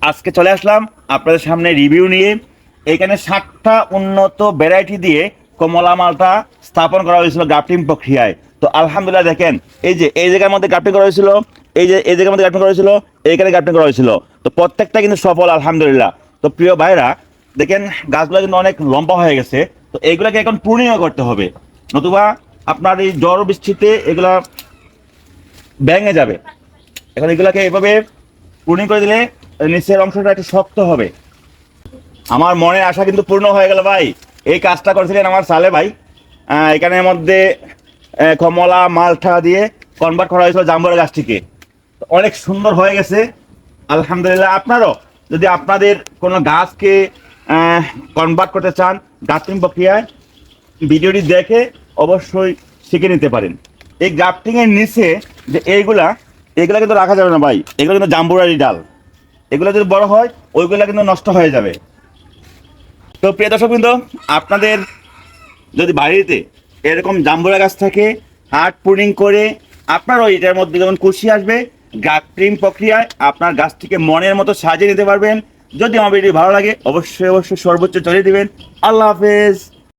আজকে চলে আসলাম আপনাদের সামনে রিভিউ নিয়ে। এখানে 7টা উন্নত ভ্যারাইটি দিয়ে কমলা মালটা স্থাপন করা হয়েছিল গ্রাফটিং প্রক্রিয়ায়। তো আলহামদুলিল্লাহ দেখেন, এই জায়গার মধ্যে গ্রাফটিং করা হয়েছিল, এই জায়গার মধ্যে গ্রাফটিং করা হয়েছিল, এইখানে গ্রাফটিং করা হয়েছিল। তো প্রত্যেকটা কিন্তু সফল আলহামদুলিল্লাহ। তো প্রিয় ভাইরা দেখেন, গাছগুলো কিন্তু অনেক লম্বা হয়ে গেছে। তো এইগুলাকে এখন প্রুনিংও করতে হবে, নতুবা আপনার এই ঝড় বৃষ্টিতে এগুলা ভেঙে যাবে। এখন এগুলাকে এভাবে প্রুনিং করে দিলে নিচের অংশটা একটু শক্ত হবে। আমার মনের আশা কিন্তু পূর্ণ হয়ে গেল ভাই। এই কাজটা করেছিলেন আমার সালে ভাই। এখানের মধ্যে কমলা মালটা দিয়ে কনভার্ট করা হয়েছিল জাম্বুরা গাছটিকে। অনেক সুন্দর হয়ে গেছে আলহামদুলিল্লাহ। আপনারও যদি আপনাদের কোনো গাছকে কনভার্ট করতে চান গ্রাফটিং প্রক্রিয়ায়, ভিডিওটি দেখে অবশ্যই শিখে নিতে পারেন। এই গ্রাফটিংয়ের নিচে যে এইগুলা কিন্তু রাখা যাবে না ভাই, এগুলো কিন্তু জাম্বুরারি ডাল। এগুলো যদি বড় হয় ওইগুলো কিন্তু নষ্ট হয়ে যাবে। তো প্রিয় দর্শক কিন্তু আপনাদের যদি বাড়িতে এরকম জাম্বুরা গাছ থাকে, হার্ড প্রুনিং করে আপনারও এটার মধ্যে যেমন কুশি আসবে, গ্রাফটিং প্রক্রিয়ায় আপনার গাছটিকে মনের মতো সাজিয়ে নিতে পারবেন। যদি আমার ভিডিও ভালো লাগে অবশ্যই সর্বোচ্চ চলে দিবেন। আল্লাহ হাফেজ।